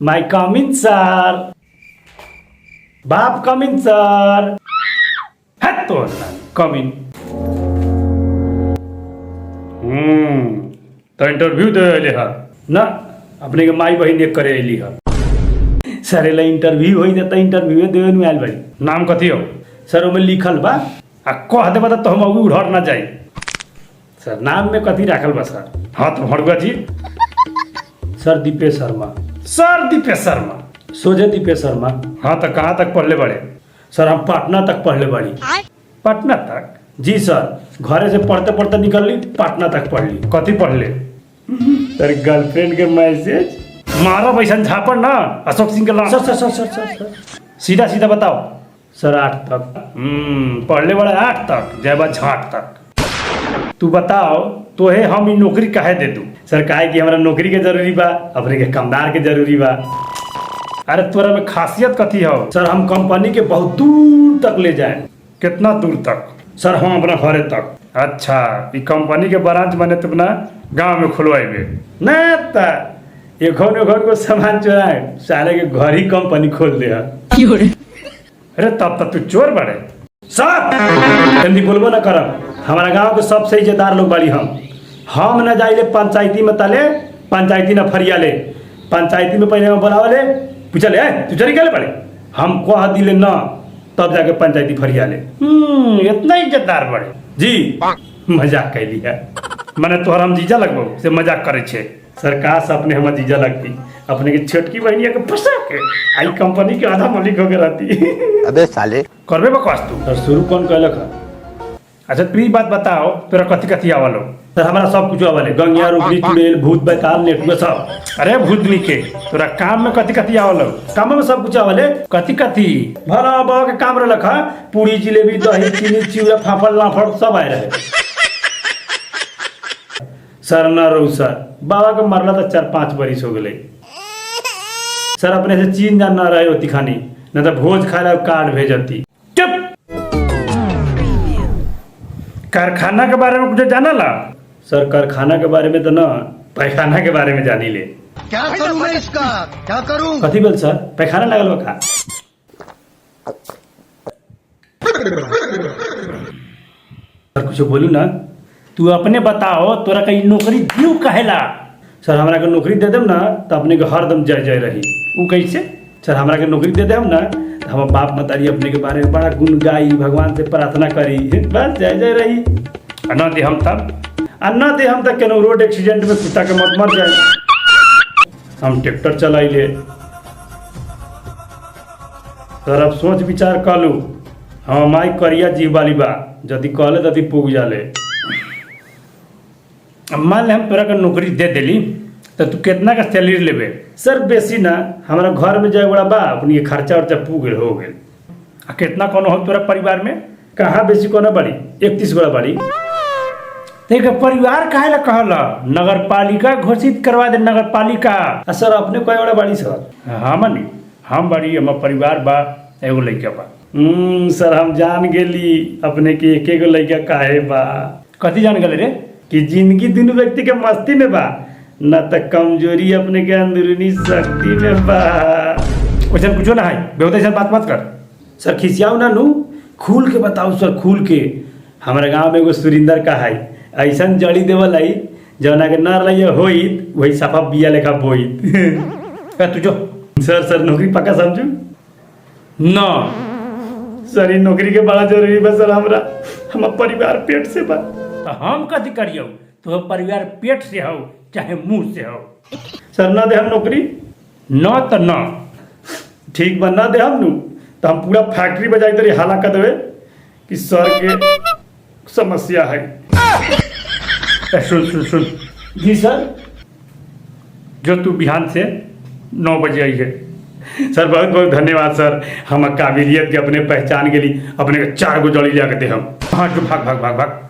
My coming sir. बाप coming sir. है तो कमिंग. तो इंटरव्यू दे अले हा ना अपने के माई बहन एक करे अली हा. सर एला इंटरव्यू होई त इंटरव्यू देवे नु आइल बाड़ी. नाम कथी हो सर? ओमे लिखल बा आ कह देबा त हम अभी उधर ना जाई. सर नाम में कथी राखल बा सर? हाँ तो भड़ुआ जी. सर दीपेश शर्मा. सर दीपेश शर्मा. सोझे दीपेश शर्मा. हाँ तो कहाँ तक पढ़ले बड़े? सर हम पटना तक पढ़ले बड़ी. पटना तक? जी सर घरे से पढ़ते पढ़ते निकल ली पटना तक पढ़ ली. कथी पढ़ले? सर गर्लफ्रेंड के मैसेज. मारा पैसा झापड़ ना अशोक सिंह के नाम. Sir sir sir sir sir sir सीधा सीधा बताओ. सर 8 तक. पढ़ले बड़ा 8 तक जयबा झाट तक. तू बताओ तो है हम नौकरी काहे दे दूं? सर काहे कि हमारा नौकरी के जरूरी बा अपने के कमदार के जरूरी बा. अरे तोरा में खासियत कथी हो? सर हम कंपनी के बहुत दूर तक ले जाए. कितना दूर तक? सर हम अपना घरे तक. अच्छा ये कंपनी के ब्रांच बने तो अपना गाँव में खुलवाएंगे ना ता ये घर को सामान चुराए साले के घर ही कंपनी खोल दे. अरे तब तक तू चोर बड़े. सब जल्दी बोलबो ना करब. हमारा गांव के सबसे इज्जतदार लोग बाड़ी. हम न जाइले पंचायती में तले पंचायती न फरिया ले. पंचायती में पहले में बोलावा ले पूछले तू चली गए पड़े. हम कह दिले न तब जाके पंचायती फरिया ले. इतना इज्जतदार बड़े जी. मजाक कैली है मैंने तोहर हम जीजा लगबो से मजाक करे छे. सरकार अपने हम जीजा लगती अपने की छोटकी बहनिया के फंसा के आई कंपनी के आधा मालिक हो गए रहती. अबे साले करबे बकवास तू. सर शुरू कौन कहलक है? अच्छा तू बात बताओ तोरा कथी कथी आवलो? सर हमारा सब कुछ आवले. गंगिया रुगनी चुड़ैल भूत बैताल नेटुआ सब. अरे भूतनी के तोरा काम में कथी कथी आवलो? काम में सब कुछ आवले. कथी कथी भला बाबा के काम रहलक है. पूरी जिलेबी दही चीनी चिवड़ा फाफड़ लाफड़ सब आए रहे. सर न रो सर बाबा के मरला तो 4-5 बरिस हो गए. सर अपने से चीन जान ना रहे होती खानी न तो भोज खा ला कार्ड भेजती. चुप. कारखाना के बारे में कुछ जाना ला? सर कारखाना के बारे में तो ना पैखाना के बारे में जानी ले. क्या करूं मैं इसका क्या करूं? कथी बोल सर पैखाना लगल बा. सर कुछ बोलू ना. तू अपने बताओ तोरा कहीं नौकरी दियो कहेला? सर हमरा के नौकरी दे देम ना तो अपने के हरदम जय जय रही. वो कैसे? सर हमरा के नौकरी दे देम ना तो हम बाप मतारी अपने के बारे में बड़ा गुण गाई भगवान से प्रार्थना करी बस जय जय रही. न दे हम तब न दे हम तक केनो रोड एक्सीडेंट में पिता के मत मर जाए. हम ट्रैक्टर चलाइले. सर अब सोच विचार कर लू. हम माई करिया जीव वाली बा यदि कहले तभी पुग जाले. मान ले हम तोरा का नौकरी दे दिली तो तू कितना का सैलरी लेबे? सर बेसी ना हमारा घर में जाए बड़ा बा अपनी के खर्चा उर्चा पूग हो गए. आ कितना कोनो हो तोरा परिवार में? कहाँ बेसी कोनो बड़ी 31 गोड़ा बड़ी. देख परिवार काहे ला कहला? नगर पालिका घोषित करवा दे. नगर पालिका. सर अपने कोई बड़ा बड़ी सर? हम बड़ी हम परिवार बा एगो लड़का बा. सर हम जान गेली अपने के एक लड़का काहे बा. कथी जान गए रे? कि जिंदगी दोनों व्यक्ति के मस्ती में बा न तो कमजोरी अपने के अंदरूनी शक्ति में बा. वैसे कुछ ना है बेहतर ऐसा बात मत कर. सर खिसियाओ ना नू खुल के बताओ सर खुल के. हमारे गांव में एगो सुरिंदर का है ऐसा जड़ी देवल है जौना के नर लइए होइत वही सफा बिया लेखा बोइत. तू जो सर नौकरी पक्का समझू न. सर नौकरी के बड़ा जरूरी बा सर. हमरा हमार परिवार पेट से बा. तो हम कथी करियो? तो परिवार पेट से हो चाहे मुंह से हो. सर ना दे हम नौकरी न तो न. ठीक बा ना दे हम नू तो हम पूरा फैक्ट्री बजाई तरी हाला कर देवे कि सर के समस्या है. सुन सुन सुन. जी सर. जो तू बिहान से 9 बजे आई है. सर बहुत बहुत धन्यवाद सर. हम काबिलियत के अपने पहचान के लिए अपने 4 गो जड़ी लिया के दे हम. हाँ जो भाग भाग भाग भाग.